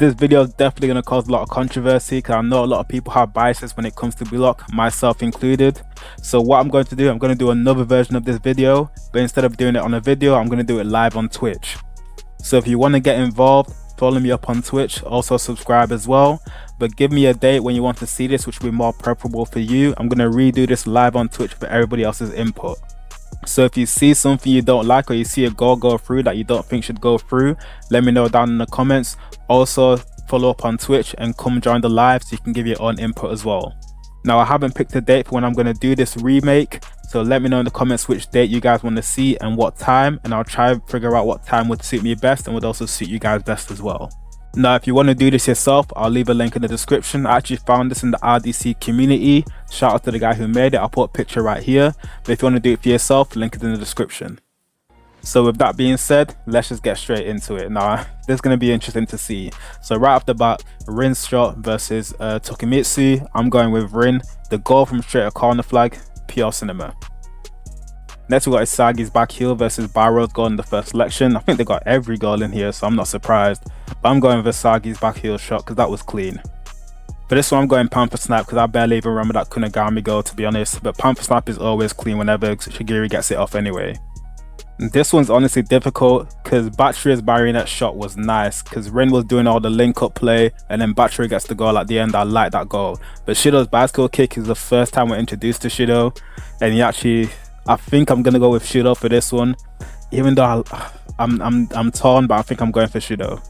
this video is definitely going to cause a lot of controversy because I know a lot of people have biases when it comes to Block, myself included. So what I'm going to do, I'm going to do another version of this video, but instead of doing it on a video, I'm going to do it live on Twitch. So if you want to get involved, follow me up on Twitch, also subscribe as well. But give me a date when you want to see this, which will be more preferable for you. I'm going to redo this live on Twitch for everybody else's input. So if you see something you don't like, or you see a goal go through that you don't think should go through, let me know down in the comments. Also follow up on Twitch and come join the live so you can give your own input as well. Now I haven't picked a date for when I'm going to do this remake, so let me know in the comments which date you guys want to see and what time, and I'll try and figure out what time would suit me best and would also suit you guys best as well. Now if you want to do this yourself, I'll leave a link in the description. I actually found this in the RDC community. Shout out to the guy who made it. I'll put a picture right here, but if you want to do it for yourself, link is in the description. So with that being said, let's just get straight into it. Now this is going to be interesting to see. So right off the bat, Rin's shot versus Tokimitsu. I'm going with Rin. The goal from straight at corner flag, pure cinema. Next we got Isagi's back heel versus Barrow's goal in the first selection. I think they got every goal in here, so I'm not surprised. But I'm going with Isagi's back heel shot because that was clean. For this one, I'm going Panther Snap because I barely even remember that Kunigami goal, to be honest. But Panther Snap is always clean whenever Shigiri gets it off anyway. This one's honestly difficult because Batteria's marionette shot was nice because Rin was doing all the link up play and then Batteria gets the goal at the end. I like that goal. But Shido's bicycle kick is the first time we're introduced to Shido, and he actually, I think I'm gonna go with Shido for this one, even though I'm torn, but I think I'm going for Shido.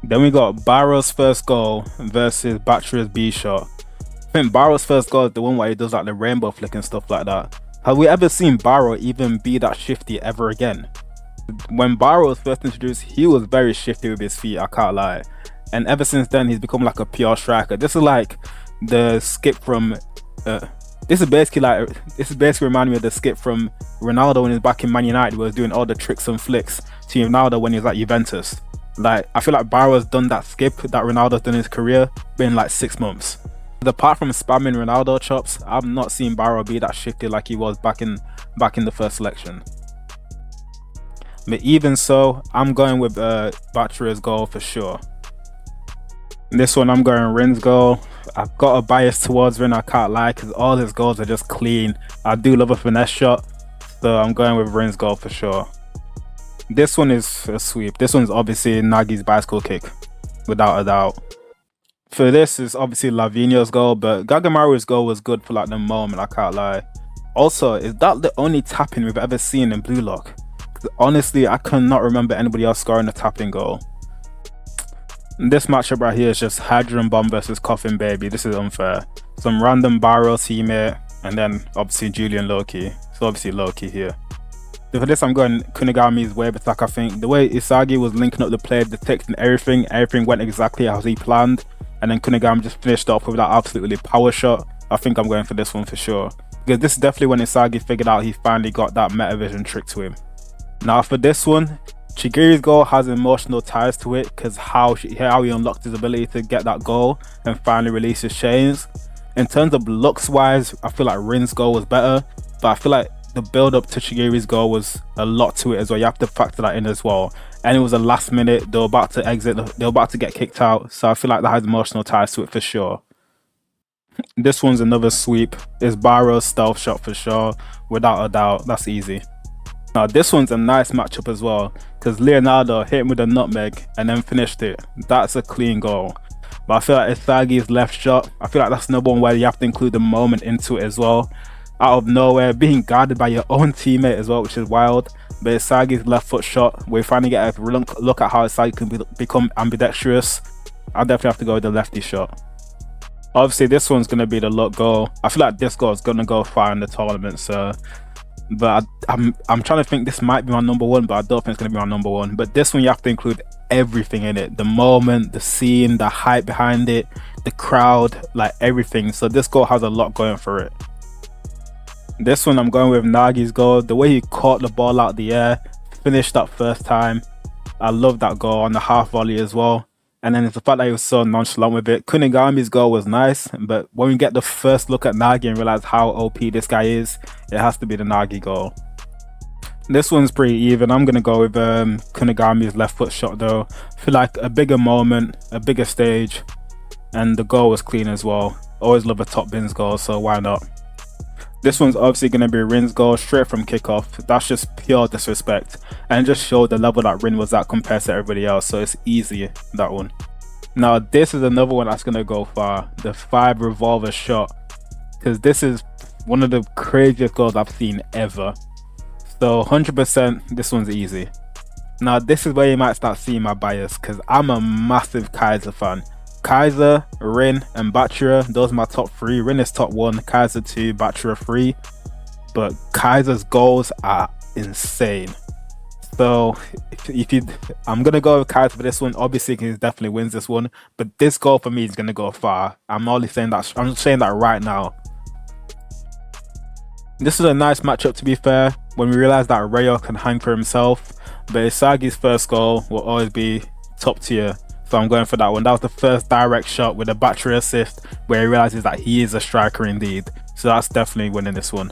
Then we got Barrow's first goal versus Batteria's B shot. I think Barrow's first goal is the one where he does like the rainbow flick and stuff like that. Have we ever seen Barrow even be that shifty ever again? When Barrow was first introduced, he was very shifty with his feet, I can't lie. And ever since then, he's become like a pure striker. This is like the skip from this is basically reminding me of the skip from Ronaldo when he was back in Man United, where he was doing all the tricks and flicks to Ronaldo when he was at Juventus. Like, I feel like Barrow's done that skip that Ronaldo's done in his career in like 6 months. Apart from spamming Ronaldo chops, I've not seen Barrow be that shifty like he was back in the first selection. But even so, I'm going with Batteria's goal for sure. This one I'm going Rin's goal. I've got a bias towards Rin, I can't lie, because all his goals are just clean. I do love a finesse shot, so I'm going with Rin's goal for sure. This one is a sweep. This one's obviously Nagi's bicycle kick, without a doubt. For this is obviously Lavinia's goal, but Gagamaru's goal was good for like the moment, I can't lie. Also, is that the only tapping we've ever seen in Blue Lock? Honestly, I cannot remember anybody else scoring a tapping goal. This matchup right here is just Hadron Bomb versus Coffin Baby. This is unfair. Some random Barrow teammate, and then obviously Julian Loki. So obviously Loki here. So for this I'm going Kunigami's wave attack. I think the way Isagi was linking up the play, the text and everything went exactly as he planned. And then Kunigami just finished off with that absolutely power shot. I think I'm going for this one for sure. Because this is definitely when Isagi figured out he finally got that Metavision trick to him. Now for this one, Chigiri's goal has emotional ties to it because how he unlocked his ability to get that goal and finally release his chains. In terms of looks wise, I feel like Rin's goal was better, but I feel like the build up to Chigiri's goal was a lot to it as well. You have to factor that in as well. And it was a last minute, they were about to exit, they were about to get kicked out, so I feel like that has emotional ties to it for sure. This one's another sweep. It's Barrow's stealth shot for sure, without a doubt. That's easy. Now this one's a nice matchup as well, because Leonardo hit him with a nutmeg and then finished it. That's a clean goal. But I feel like Isagi's left shot, I feel like that's another one where you have to include the moment into it as well. Out of nowhere, being guarded by your own teammate as well, which is wild. But Isagi's left foot shot, we finally get a look at how Isagi can become ambidextrous. I'll definitely have to go with the lefty shot. Obviously this one's going to be the luck goal. I feel like this goal is going to go far in the tournament, so but I'm trying to think, this might be my number one, but I don't think it's going to be my number one. But this one you have to include everything in it, the moment, the scene, the hype behind it, the crowd, like everything. So this goal has a lot going for it. This one I'm going with Nagi's goal. The way he caught the ball out of the air, finished that first time, I love that goal on the half volley as well. And then it's the fact that he was so nonchalant with it. Kunigami's goal was nice, but when we get the first look at Nagi and realize how OP this guy is, it has to be the Nagi goal. This one's pretty even. I'm gonna go with Kunigami's left foot shot though. I feel like a bigger moment, a bigger stage, and the goal was clean as well. Always love a top bins goal, so why not? This one's obviously going to be Rin's goal straight from kickoff. That's just pure disrespect, and just showed the level that Rin was at compared to everybody else, so it's easy, that one. Now this is another one that's going to go far, the 5 revolver shot, because this is one of the craziest goals I've seen ever. So 100% this one's easy. Now this is where you might start seeing my bias, because I'm a massive Kaiser fan. Kaiser, Rin, and Bachira, those are my top 3. Rin is top 1, Kaiser 2, Bachira 3. But Kaiser's goals are insane. So I'm gonna go with Kaiser for this one. Obviously, he definitely wins this one. But this goal for me is gonna go far. I'm saying that right now. This is a nice matchup, to be fair. When we realize that Rayo can hang for himself, but Isagi's first goal will always be top tier. So I'm going for that one. That was the first direct shot with a battery assist where he realizes that he is a striker indeed. So that's definitely winning this one.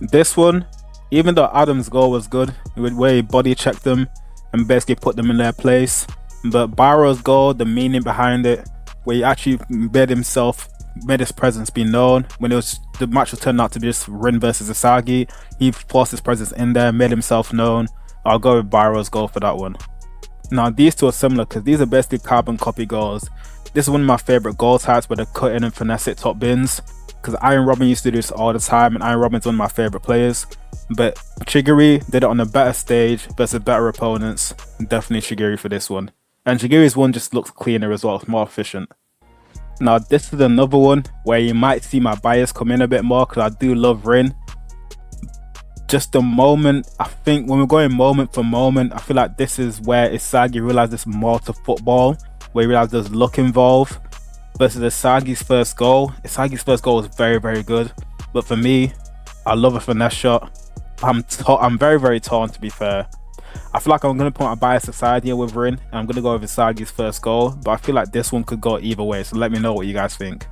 This one, even though Adam's goal was good, where he body checked them and basically put them in their place, but Barrow's goal, the meaning behind it, where he actually made his presence be known. When the match was turned out to be just Rin versus Isagi, he forced his presence in there, made himself known. I'll go with Barrow's goal for that one. Now these two are similar because these are basically carbon copy goals. This is one of my favorite goal types where they cut in and finesse it top bins, because Iron Robin used to do this all the time, and Iron Robin's one of my favorite players. But Chigiri did it on a better stage versus better opponents. Definitely Chigiri for this one. And Chigiri's one just looks cleaner as well, it's more efficient. Now this is another one where you might see my bias come in a bit more, because I do love Rin. Just the moment, I think when we're going moment for moment, I feel like this is where Isagi realized there's more to football, where he realized there's luck involved, versus Isagi's first goal. Isagi's first goal was very, very good, but for me, I love a finesse shot. I'm very, very torn, to be fair. I feel like I'm going to put my bias aside here with Rin, and I'm going to go with Isagi's first goal, but I feel like this one could go either way, so let me know what you guys think.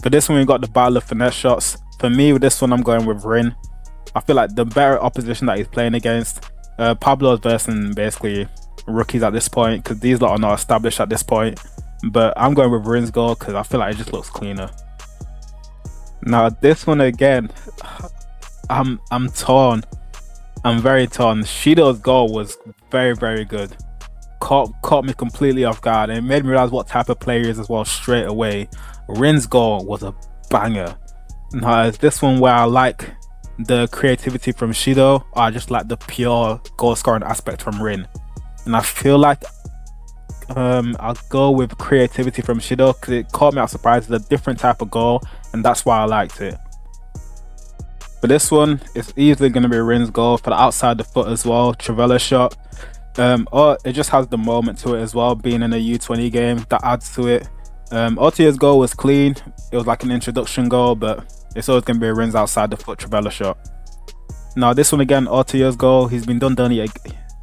For this one, we got the battle of finesse shots. For me, with this one, I'm going with Rin. I feel like the better opposition that he's playing against, Pablo's versing basically rookies at this point, because these lot are not established at this point. But I'm going with Rin's goal because I feel like it just looks cleaner. Now this one again, I'm torn. I'm very torn. Shido's goal was very, very good. Caught me completely off guard, and it made me realize what type of player he is as well straight away. Rin's goal was a banger. Now this one where I like the creativity from Shido, or I just like the pure goal scoring aspect from Rin. And I feel like I'll go with creativity from Shido because it caught me out surprise. It's a different type of goal, and that's why I liked it. For this one, it's easily going to be Rin's goal for the outside the foot as well, Travella shot. Or it just has the moment to it as well, being in a U20 game, that adds to it. Otia's goal was clean. It was like an introduction goal, but it's always going to be Rin's outside the foot Travella shot. Now this one again, Otia's goal, he's been done dirty.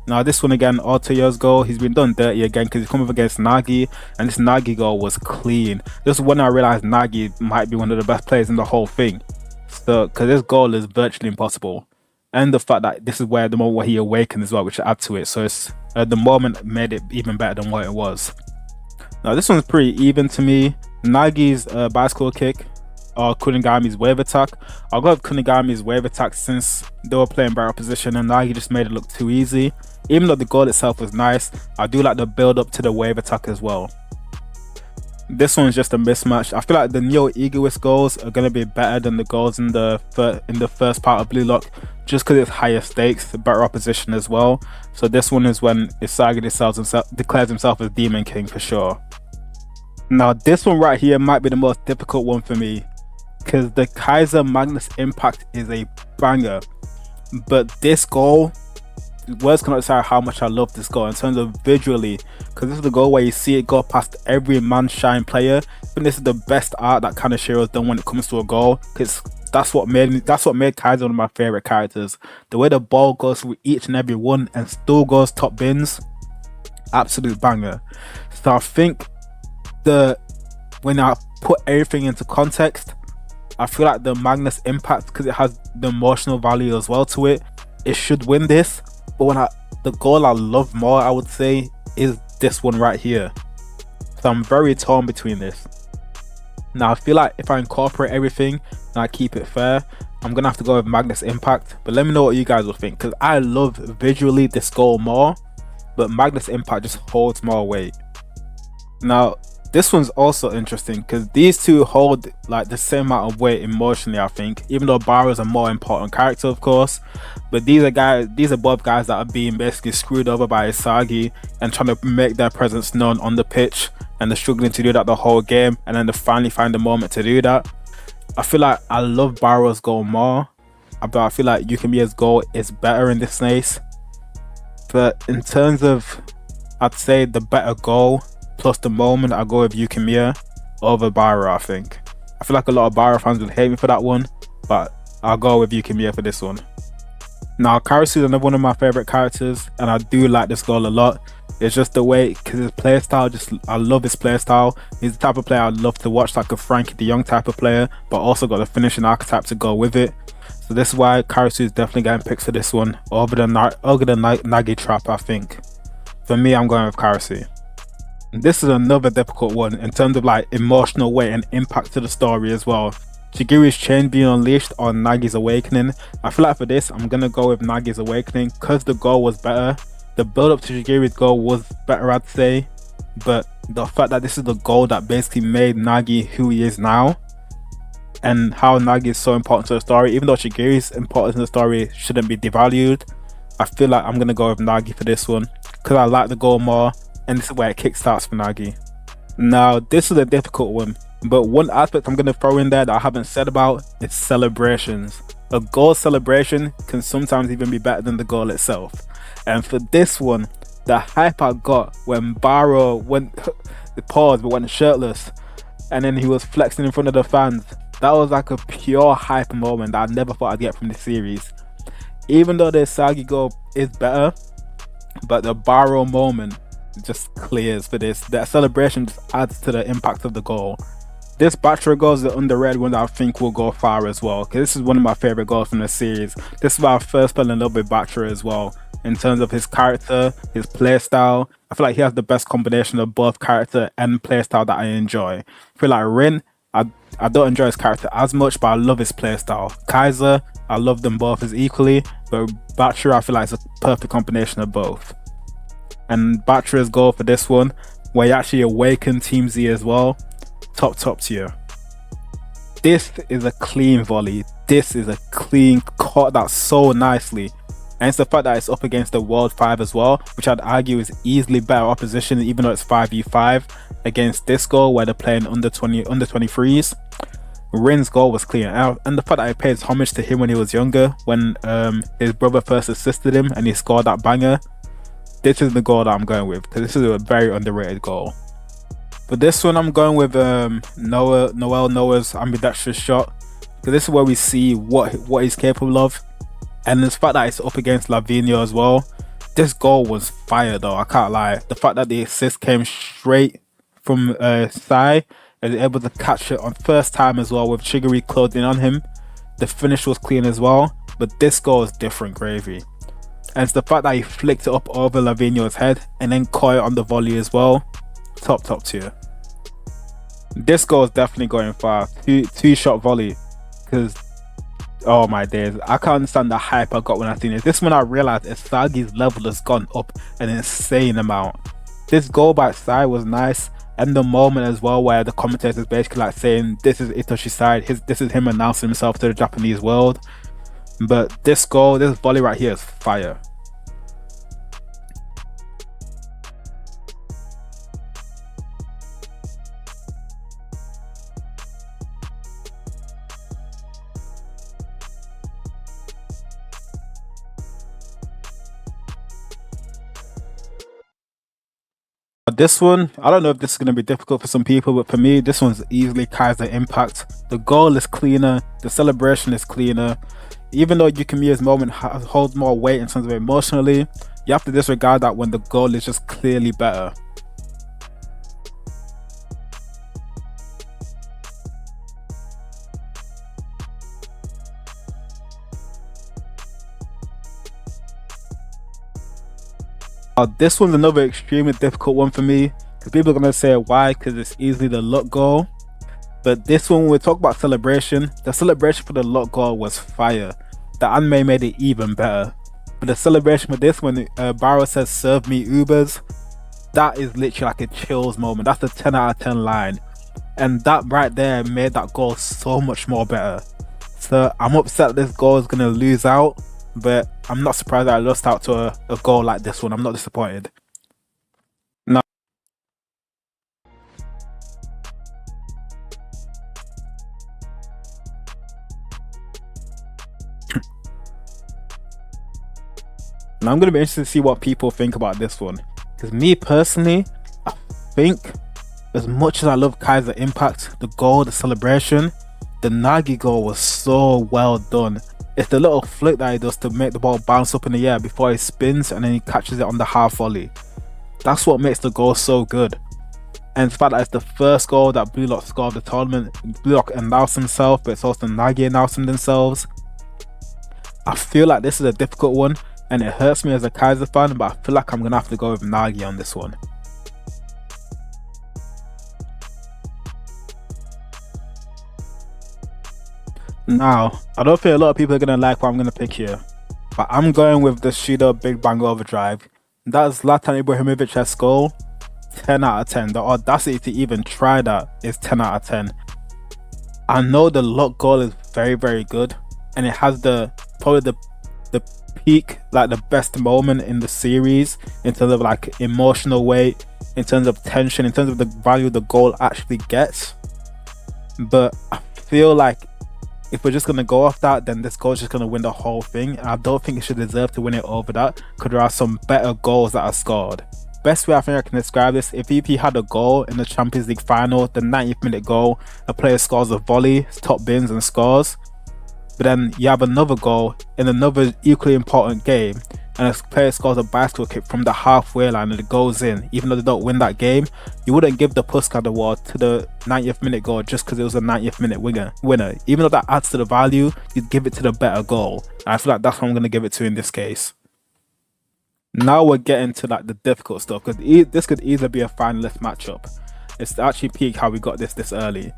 Now this one again, Otia's goal, he's been done dirty again because he's come up against Nagi, and this Nagi goal was clean. This is when I realized Nagi might be one of the best players in the whole thing. So, because this goal is virtually impossible, and the fact that this is where the moment where he awakened as well, which adds to it. So it's the moment made it even better than what it was. Now this one's pretty even to me. Nagi's bicycle kick or Kunigami's wave attack. I'll go with Kunigami's wave attack since they were playing better opposition and Nagi just made it look too easy. Even though the goal itself was nice, I do like the build up to the wave attack as well. This one's just a mismatch. I feel like the Neo Egoist goals are going to be better than the goals in the first part of Blue Lock, just because it's higher stakes, better opposition as well. So this one is when Isagi declares himself as Demon King for sure. Now this one right here might be the most difficult one for me, because the Kaiser Magnus Impact is a banger, but this goal, words cannot describe how much I love this goal in terms of visually, because this is the goal where you see it go past every man-shine player. And this is the best art that Kanashiro's done when it comes to a goal, because that's what made Kaiser one of my favorite characters. The way the ball goes through each and every one and still goes top bins, absolute banger. So I think when I put everything into context, I feel like the Magnus Impact, because it has the emotional value as well to it, it should win this. But the goal I love more, I would say, is this one right here. So I'm very torn between this. Now I feel like if I incorporate everything and I keep it fair, I'm gonna have to go with Magnus Impact. But let me know what you guys will think, because I love visually this goal more, but Magnus Impact just holds more weight. Now this one's also interesting because these two hold like the same amount of weight emotionally, I think, even though Barro's a more important character, of course. But these are both guys that are being basically screwed over by Isagi and trying to make their presence known on the pitch, and they're struggling to do that the whole game, and then they finally find the moment to do that. I feel like I love Barro's goal more, but I feel like Yukimiya's goal is better in this race. But in terms of, I'd say the better goal plus the moment, I go with Yukimiya over Barro. I think. I feel like a lot of Barro fans will hate me for that one, but I'll go with Yukimiya for this one. Now Karasu is another one of my favorite characters, and I do like this goal a lot. It's just the way, because his playstyle, I love his playstyle. He's the type of player I'd love to watch, like a Frankie de Jong type of player, but also got the finishing archetype to go with it. So this is why Karasu is definitely getting picked for this one over the Nagi trap, I think. For me, I'm going with Karasu. This is another difficult one in terms of like emotional weight and impact to the story as well. Shigiri's chain being unleashed on Nagi's awakening. I feel like for this, I'm gonna go with Nagi's awakening because the goal was better. The build up to Shigiri's goal was better, I'd say, but the fact that this is the goal that basically made Nagi who he is now, and how Nagi is so important to the story, even though Shigiri's importance in the story shouldn't be devalued, I feel like I'm gonna go with Nagi for this one because I like the goal more, and this is where it kickstarts for Nagi. Now this is a difficult one, but one aspect I'm going to throw in there that I haven't said about is celebrations. A goal celebration can sometimes even be better than the goal itself, and for this one, the hype I got when Barro went shirtless and then he was flexing in front of the fans, that was like a pure hype moment that I never thought I'd get from the series. Even though the Isagi goal is better, but the Barro moment just clears for this. That celebration just adds to the impact of the goal. This Bachira goal is the underrated one that I think will go far as well, because this is one of my favorite goals from the series. This is why I first fell in love with Bachira as well, in terms of his character, his playstyle. I feel like he has the best combination of both character and playstyle that I enjoy. I feel like Rin, I don't enjoy his character as much, but I love his playstyle. Kaiser, I love them both as equally, but Bachira I feel like it's a perfect combination of both. And Bachira's goal for this one, where he actually awakened Team Z as well, top tier. This is a clean volley. This is a clean caught that so nicely, and it's the fact that it's up against the World 5 as well, which I'd argue is easily better opposition, even though it's 5v5 against this goal where they're playing under 23s. Rin's goal was clean, and the fact that he pays homage to him when he was younger, when his brother first assisted him and he scored that banger. This is the goal that I'm going with, because this is a very underrated goal. For this one, I'm going with Noah's ambidextrous shot, because this is where we see what he's capable of, and the fact that it's up against Lavinho as well. This goal was fire though, I can't lie. The fact that the assist came straight from Sai, and able to catch it on first time as well with Shigiri closed in on him. The finish was clean as well, but this goal is different gravy. And it's the fact that he flicked it up over Lavinho's head and then caught it on the volley as well. Top tier. This goal is definitely going far. Two shot volley, because oh my days, I can't understand the hype I got when I seen this. This one I realized Isagi's level has gone up an insane amount. This goal by Sai was nice, and the moment as well where the commentators basically like saying this is Itoshi's side, this is him announcing himself to the Japanese world. But this goal, this volley right here is fire. This one, I don't know if this is going to be difficult for some people, but for me, this one's easily Kaiser Impact. The goal is cleaner, the celebration is cleaner. Even though Yukimiya's moment holds more weight in terms of emotionally, you have to disregard that when the goal is just clearly better. This one's another extremely difficult one for me, because people are going to say why, because it's easily the luck goal. But this one, when we talk about celebration, the celebration for the luck goal was fire. The anime made it even better. But the celebration for this, when Barrow says serve me Ubers, that is literally like a chills moment. That's a 10 out of 10 line. And that right there made that goal so much more better. So I'm upset this goal is going to lose out, but I'm not surprised that I lost out to a goal like this one. I'm not disappointed. Now, I'm going to be interested to see what people think about this one. Because me personally, I think as much as I love Kaiser Impact, the goal, the celebration, the Nagi goal was so well done. It's the little flick that he does to make the ball bounce up in the air before he spins and then he catches it on the half volley. That's what makes the goal so good. And the fact that it's the first goal that Blue Lock scored of the tournament. Blue Lock announced himself, but it's also Nagi announcing themselves. I feel like this is a difficult one, and it hurts me as a Kaiser fan, but I feel like I'm going to have to go with Nagi on this one. Now, I don't think a lot of people are going to like what I'm going to pick here, but I'm going with the Shido Big Bang Overdrive. That's Zlatan Ibrahimovic's goal. 10 out of 10. The audacity to even try that is 10 out of 10. I know the luck goal is very, very good, and it has probably the peak, like the best moment in the series in terms of like emotional weight, in terms of tension, in terms of the value the goal actually gets. But I feel like if we're just going to go off that, then this goal is just going to win the whole thing. And I don't think it should deserve to win it over that, because there are some better goals that are scored. Best way I think I can describe this, if EP had a goal in the Champions League final, the 90th minute goal, a player scores a volley, top bins and scores. But then you have another goal in another equally important game, and a player scores a bicycle kick from the halfway line and it goes in, even though they don't win that game. You wouldn't give the Puskas award to the 90th minute goal just because it was a 90th minute winner. Even though that adds to the value, you'd give it to the better goal. And I feel like that's what I'm going to give it to in this case. Now we're getting to like the difficult stuff, because this could easily be a finalist matchup. It's actually peak how we got this early.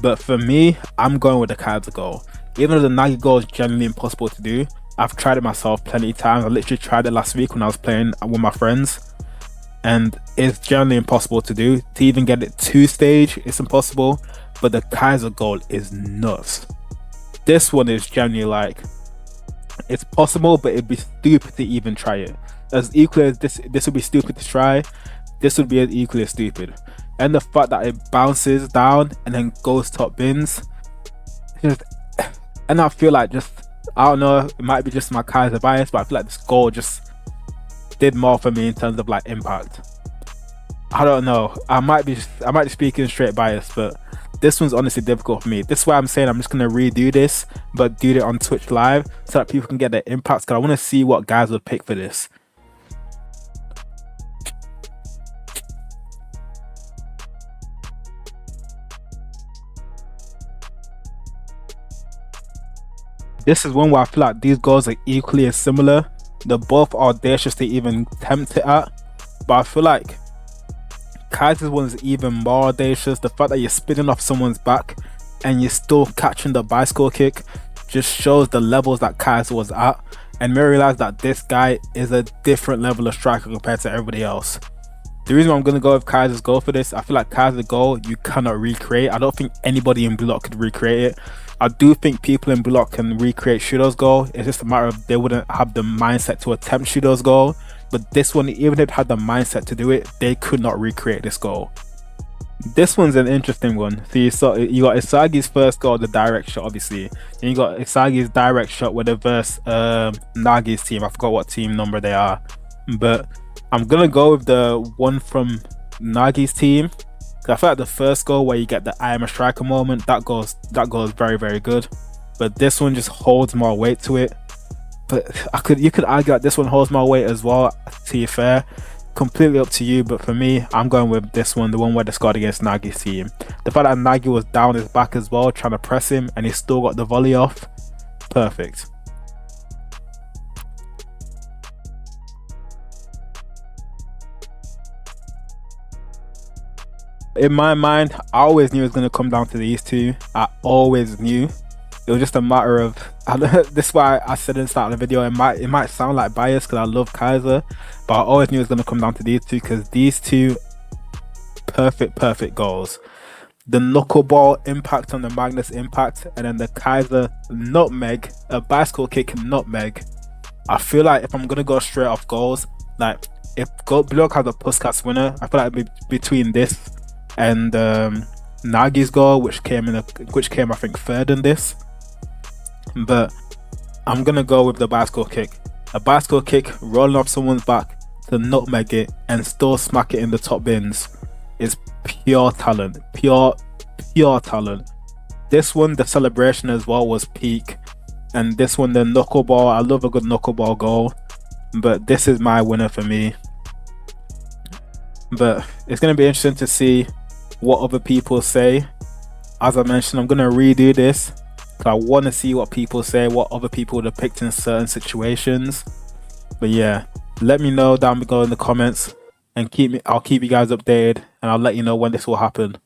But for me, I'm going with the Kaiser goal. Even though the Nagi goal is generally impossible to do, I've tried it myself plenty of times. I literally tried it last week when I was playing with my friends, and it's generally impossible to do. To even get it to stage, it's impossible. But the Kaiser goal is nuts. This one is generally like, it's possible, but it'd be stupid to even try it. As equally as this would be stupid to try, this would be as equally as stupid. And the fact that it bounces down and then goes top bins, and I feel like I don't know, it might be just my Kaiser bias, but I feel like this goal just did more for me in terms of like impact. I don't know, I might be speaking straight bias, but this one's honestly difficult for me. This is why I'm saying I'm just going to redo this, but do it on Twitch live so that people can get their impacts, because I want to see what guys would pick for this. This is one where I feel like these goals are equally as similar. They're both audacious to even tempt it at, but I feel like Kaiser's one is even more audacious. The fact that you're spinning off someone's back and you're still catching the bicycle kick just shows the levels that Kaiser was at, and me realize that this guy is a different level of striker compared to everybody else. The reason why I'm going to go with Kaiser's goal for this, I feel like Kaiser's goal you cannot recreate. I don't think anybody in Blue Lock could recreate it. I do think people in Blue Lock can recreate Shudo's goal. It's just a matter of they wouldn't have the mindset to attempt Shudo's goal. But this one, even if they had the mindset to do it, they could not recreate this goal. This one's an interesting one. So you got Isagi's first goal, the direct shot, obviously. Then you got Isagi's direct shot with the verse Nagi's team. I forgot what team number they are, but I'm gonna go with the one from Nagi's team. I feel like the first goal where you get the I am a striker moment, that goal is very, very good. But this one just holds more weight to it. But you could argue that this one holds more weight as well, to be fair. Completely up to you, but for me, I'm going with this one, the one where they scored against Nagi's team. The fact that Nagi was down his back as well, trying to press him, and he still got the volley off. Perfect. In my mind, I always knew it was going to come down to these two. I always knew. It was just a matter of, this is why I said in the start of the video, it might sound like bias because I love Kaiser, but I always knew it was going to come down to these two because these two perfect goals. The knuckleball impact on the Magnus impact, and then the Kaiser nutmeg, a bicycle kick nutmeg. I feel like if I'm going to go straight off goals, like if Block has a Puskas winner, I feel like between this and Nagi's goal, which came I think third in this. But I'm gonna go with the bicycle kick. A bicycle kick rolling off someone's back to nutmeg it and still smack it in the top bins is pure talent. Pure talent. This one, the celebration as well, was peak. And this one, the knuckleball, I love a good knuckleball goal. But this is my winner for me. But it's gonna be interesting to see what other people say. As I mentioned, I'm gonna redo this. I want to see what people say, what other people would have picked in certain situations. But yeah, let me know down below in the comments, and I'll keep you guys updated, and I'll let you know when this will happen.